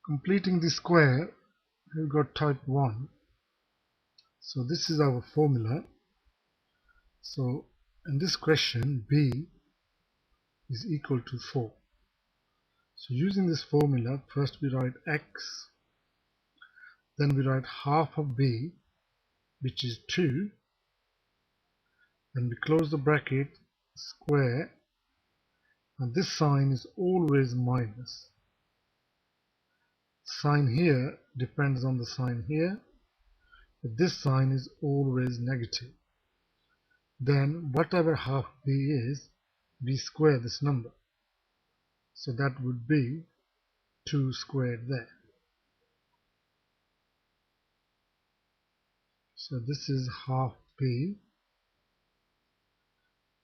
completing the square, we've got type 1. So this is our formula. So in this question, b is equal to 4. So using this formula, first we write x, then we write half of b, which is 2, then we close the bracket, square, and this sign is always minus. Sign here depends on the sign here, but this sign is always negative. Then whatever half b is, we square this number. So that would be 2 squared there. So this is half b,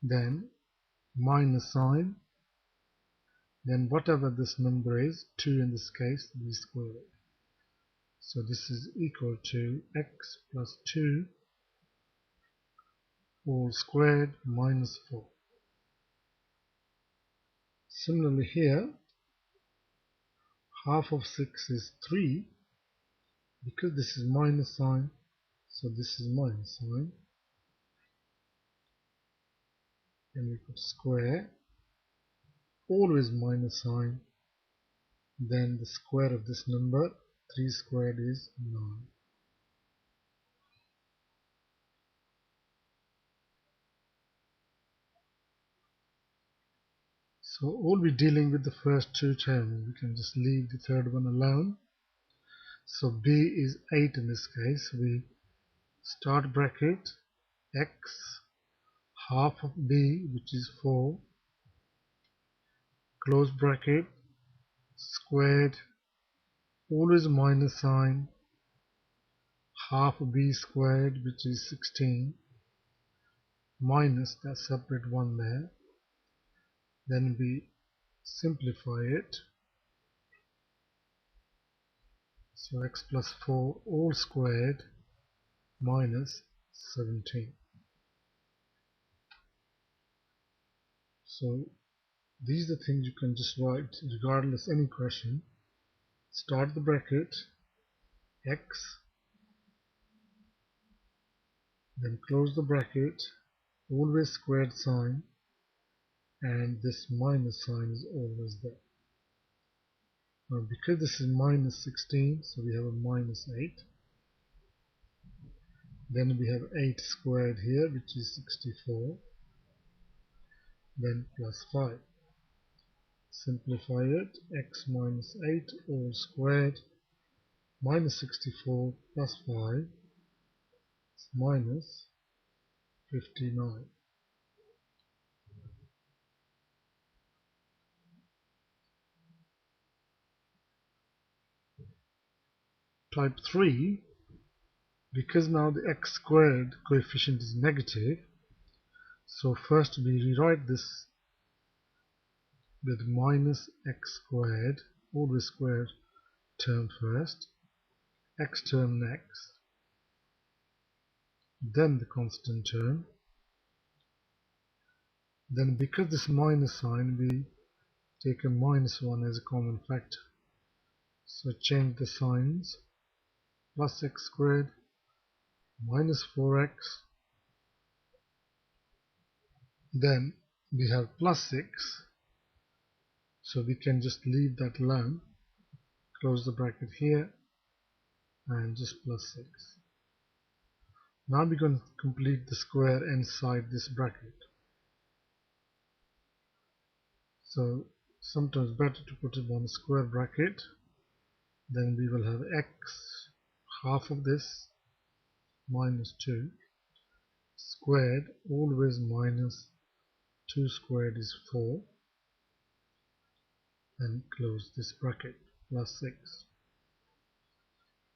then minus sign, then whatever this number is, 2 in this case, we square it. So this is equal to x plus 2 all squared minus 4. Similarly here, half of 6 is 3, because this is minus sign, so this is minus sign. Then we put square, always minus sign, then the square of this number, 3 squared is 9. So all we're dealing with the first two terms, we can just leave the third one alone. So b is 8 in this case. We start bracket, x, half of b, which is 4, close bracket, squared, always minus sign, half b squared, which is 16, minus that separate one there. Then we simplify it. So x plus 4 all squared minus 17. So these are things you can just write regardless any question. Start the bracket, x, then close the bracket, always squared sign, and this minus sign is always there. Now because this is minus 16, so we have a minus 8. Then we have 8 squared here, which is 64. Then plus 5. Simplify it, x minus 8 all squared, minus 64 plus 5 is minus 59. Type 3, because now the x squared coefficient is negative, so first we rewrite this with minus x squared, always squared term first, x term next, then the constant term. Then because this minus sign, we take a minus 1 as a common factor. So change the signs, plus x squared minus 4x, then we have plus 6, so we can just leave that alone, close the bracket here, and just plus 6. Now we're going to complete the square inside this bracket. So sometimes better to put it on a square bracket. Then we will have x, half of this, minus 2, squared, always minus 2 squared is 4, and close this bracket, plus 6.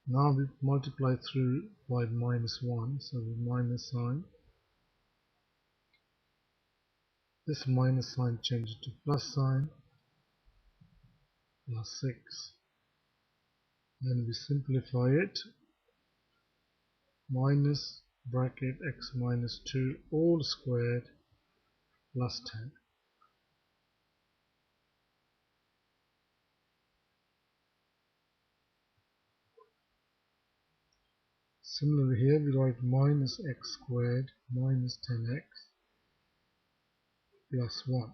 Now we multiply through by minus 1, so we minus sign. This minus sign changes to plus sign, plus 6. Then we simplify it, minus bracket x minus 2 all squared plus 10. Similarly here we write minus x squared minus 10x plus 1.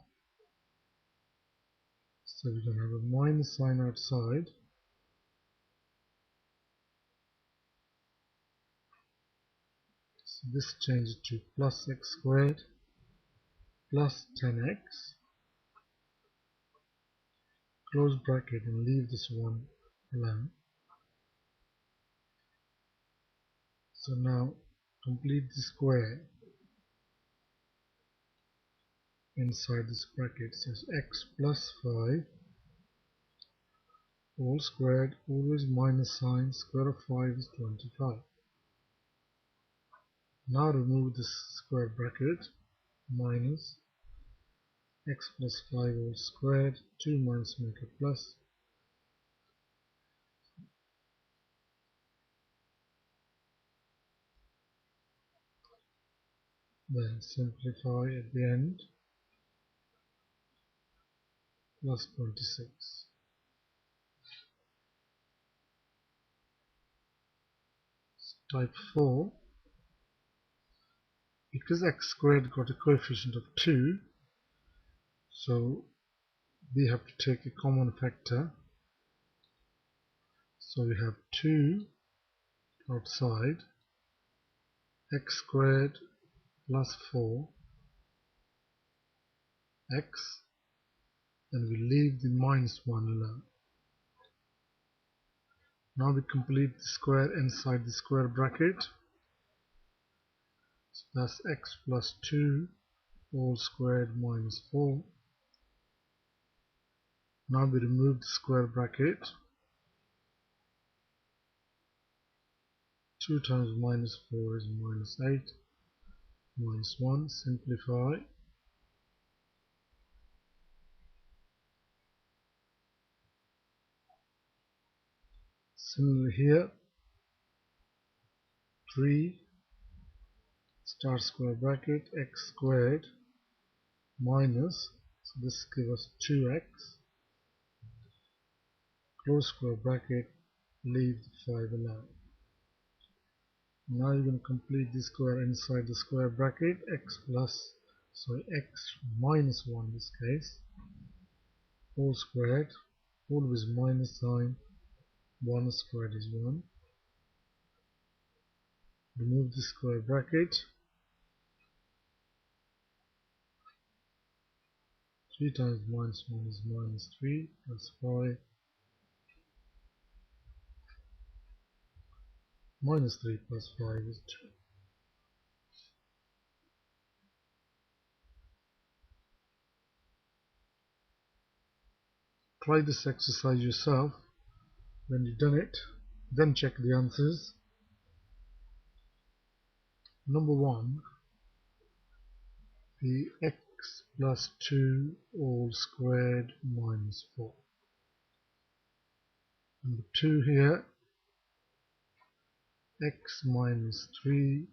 So we can have a minus sign outside. So this changes to plus x squared plus 10x, close bracket and leave this one alone. So now complete the square inside this bracket. So x plus 5 all squared, always minus sign, square of 5 is 25. Now remove this square bracket, minus x plus 5 all squared, 2 minus make a plus, then simplify at the end, plus 26. Type 4, because x squared got a coefficient of 2, so we have to take a common factor. So we have 2 outside, x squared plus 4 x, and we leave the minus 1 alone. Now we complete the square inside the square bracket. So that's x plus 2 all squared minus 4. Now we remove the square bracket. 2 times minus 4 is minus 8. Minus 1, simplify. Similarly here, 3 start square bracket x squared minus, so this gives us 2x, close square bracket, leave the 5 alone. Now you can complete the square inside the square bracket, x minus 1 in this case, all squared, always minus sign, 1 squared is 1. Remove the square bracket, 3 times minus 1 is minus 3 plus 5, minus 3 plus 5 is 2. Try this exercise yourself. When you've done it, then check the answers. Number 1, the x plus 2 all squared minus 4. Number 2 here, x minus 3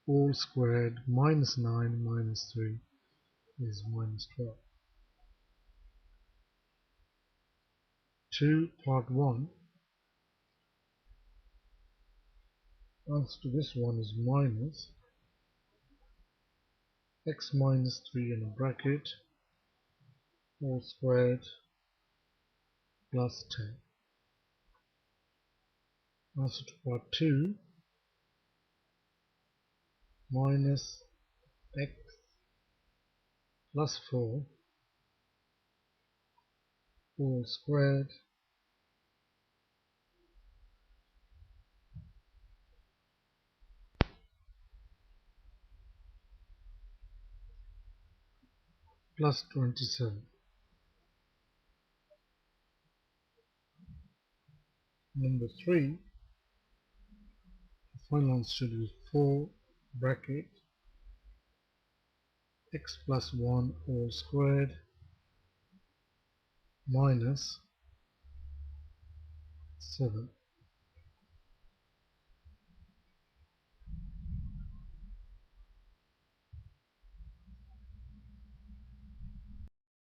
all squared minus 9 minus 3 is minus 12. 2 part 1, answer to this one is minus x minus 3 in a bracket all squared plus 10. Answer to part 2, minus x plus 4 all squared plus 27. Number 3, the final answer should be 4 bracket x plus 1 all squared minus 7.